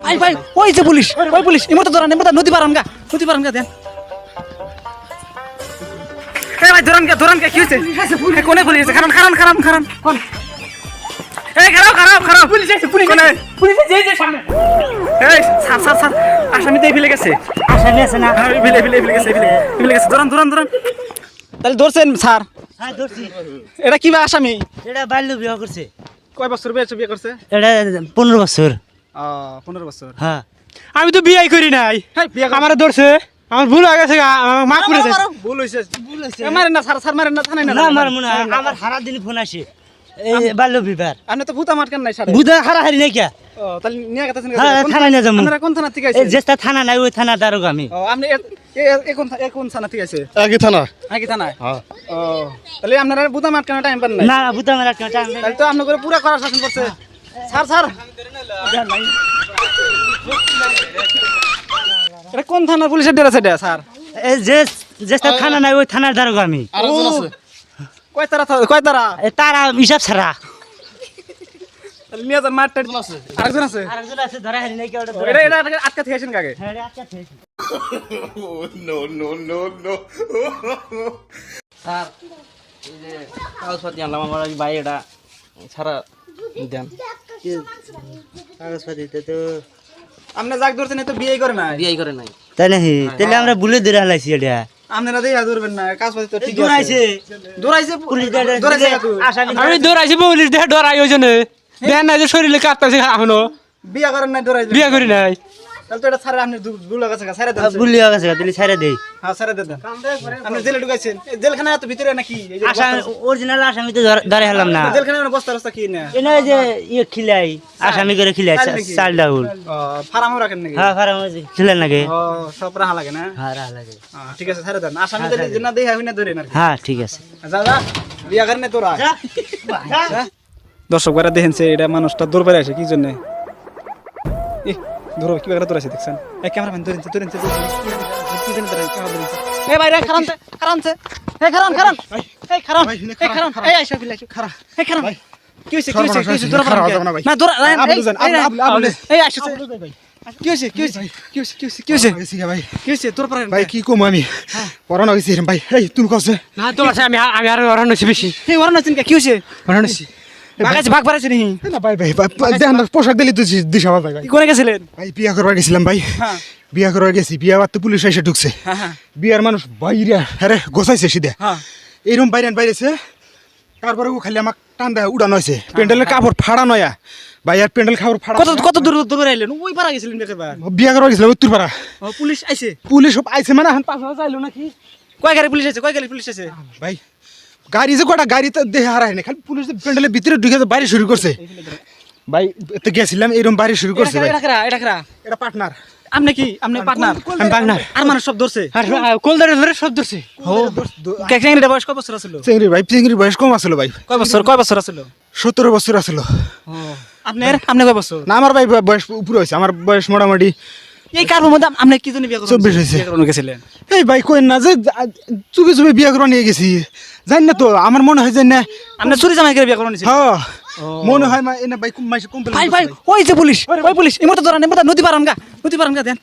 ভাই ভাই ওই যে পুলিশ ইমরতে ধরান নদী পারান গা দেন। এই ভাই ধরান কে কি হইছে? কোনে পুলিশ আছে? খারান কোন? এই খারাপ পুলিশ আছে পুলিশ যে সামনে। এই স্যার আসামি তো ফেলে গেছে। আসামি আছে না? ফেলে গেছে ধরান। তাহলে ধরছেন স্যার? হ্যাঁ ধরছি। এটা কি বা আসামি? এটা বাল্য বিবাহ করছে। কয় বছর বিয়ে করছে? এটা 15 বছর। 15 বছর। হ্যাঁ আমি তো বিয়ে করি নাই, আমার ধরছে, আমার ভুল হয়ে গেছে, মাফ করে দে। ভুল হইছে মারেন না স্যার মারেন না, থানায় না। না আমার মনে হয় আমার সারা দিন ফোন আসে এই বাল্য বিবাহ। আপনি তো ভূতা মারকেন নাই স্যার। বুধা হারাহারি নাই কে? তাহলে নিয়ে গেছেন? হ্যাঁ থানায় নিয়ে যাবো। আপনারা কোন থানা থেকে এই আইছেন? যেটা থানা নাই ওই থানা দারোগা আমি। আপনি কোন থানা থেকে আইছে? একই থানা। একই থানায়? তাহলে আপনারা ভূতা মারকেন টাইম পান নাই? না বুধা মেলা টাইম নাই। তাহলে তো আপনাদের পুরো করার শাসন করছে স্যার। এটা কোন থানার পুলিশের ডেরা সেটা স্যার? এই যেটা থানা নাই ওই থানার দারোগা আমি। আরেকজন আছে। কয় তারা? তারা হিসাব ছাড়া। তাহলে নিয়ে যান মারটা। আরেকজন আছে? আরেকজন আছে ধরা হারি নাই কে? ওটা এটা আটকা থেকে আসেন কাকে? হ্যাঁ আচ্ছা ঠিক। স্যার এই যে কাগজপত্র আনলাম আমার ভাই, এটা ছাড়া দেন। কাগজপাতিতে তো আপনি যাক ধরছেন তো বিয়ে করে নাই। তাই নাকি? তাহলে আমরা ভুলে ধরে হালাইছি এটা। আপনারা দিয়ে ধরবেন না, কাগজপত্র তো ঠিক দৌড়াইছে দৌড়াইছে পুলিশ দৌড়াইছে আসামি। আমি দৌড়াইছি, পুলিশ দেখে ডরাই ওই জন্য দেন না যে শরীরে কাঁপতেছে এখনো, বিয়ে করেন নাই দৌড়াইছে। বিয়ে করি নাই। তাহলে তো এটা ছাড়া আপনি ভুল গেছে ছাড়া দেন। ভুলি হয়ে গেছে তাহলে ছাড়া দেই। হ্যাঁ ছাড়া দেন। আপনি জেলে ঢুকাইছেন? জেলখানা এত ভিতরে নাকি? এই যে আসামি অরিজিনাল আসামি তো ধরে হলাম না। জেলখানা বস্তা রস্তা কি না? এনে যে ইয়ে খিলাই আসামি করে খিলাই চাল ডাউল। ফার্মও রাখেন নাকি? হ্যাঁ ফারাম খিলেন নাকি? সব রাহা লাগে না? হ্যাঁ রাহ লাগে। ঠিক আছে ছাড়া দেন। আসামি যদি না দেই হই না ধরে না। হ্যাঁ ঠিক আছে। যা বিয়া করেন তোরা। দর্শক ভাইরা দেখেন এটা মানুষটা দৌড় বেড়ে আসে কি জন্য? ধরো কি ব্যাপারে তোরা দেখছেন? এই ক্যামেরাম্যান ধরেন কি জন্য ধরেন? এই ভাই খারান এই আইসা ফিলা খারা এই খারান কি হইছে ধরো না ধরো আপনি বুঝেন আপনি এই আইসা কি হইছে তোর পরে ভাই কি কম আমি পড়ানো হয়েছি ভাই। এই তুমি কছে না তো আমি আর ওরা নছি বেশি, এই ওরা নাচিন কি হইছে? ওরা নছি ভাগ বাড়াইছে নি? না ভাই দেন পোশাক দিলি তুই দিশা ভাই ভাই। কি করে গেছিলেন? ভাই বিয়া করবার গেছিলাম ভাই। হ্যাঁ বিয়া করবার গেছি, বিয়া বাদ পুলিশ এসে ঢুকছে। হ্যাঁ বিয়ার মানুষ বাইরে আরে গোছাইছে সিধে হ্যাঁ এইরকম বাইরেছে। তারপরে ও খালি আমাকে টান দেয় উড়ানো হয়েছে, প্যান্ডেলের কাপড় ফাড়া নয়া ভাই। আর প্যান্ডেল কাপড় ফাড়া কত দূর আইলেন? ওই পাড়া গেছিলেন একবার? বিয়া করবার গেছিলাম উত্তর পাড়া। পুলিশ আইছে? পুলিশ সব আইছে মানে এখন পাঁচ যাইলো নাকি? কয় গাড়ি পুলিশ আছে? ভাই গাড়ি যে কটা গাড়ি তো দেহে হারায় না, খালি পুলিশ প্যান্ডেলের ভিতরে ঢুকে বাড়ি শুরু করছে ভাই। তো গেছিলাম এরকম বাড়ি শুরু করছে ভাই। এটা পার্টনার। আপনি পার্টনার? আমি বাগনার আর মানুষ সব ধরছে? আর কোলদারে ধরে সব ধরছে। ক্যাংরিটা বয়স কয় বছর ছিল? চিংড়ির বয়স কম আসলো ভাই। কয় বছর ছিল? 17 বছর আসলো। আপনি কয় বছর? না আমার ভাই বয়স উপরে হয়েছে, আমার বয়স মোটামুটি এই কার মধ্যে আপনি কি জন্য বিয়ে করতে 24 হয়েছে। গেছিলেন? এই ভাই কইন না যে চুপে চুপে বিয়া করে নিয়ে গেছি, জানি না তো আমার মনে হয় যে না আপনি চুরি জামাই করে বিয়ে করতে নিছেন? হ্যাঁ মনে হয় এনে ভাই মাইছে কমপ্লেইন। ভাই ওই যে পুলিশ ইমরতে ধরান নদী পারান গা দেন।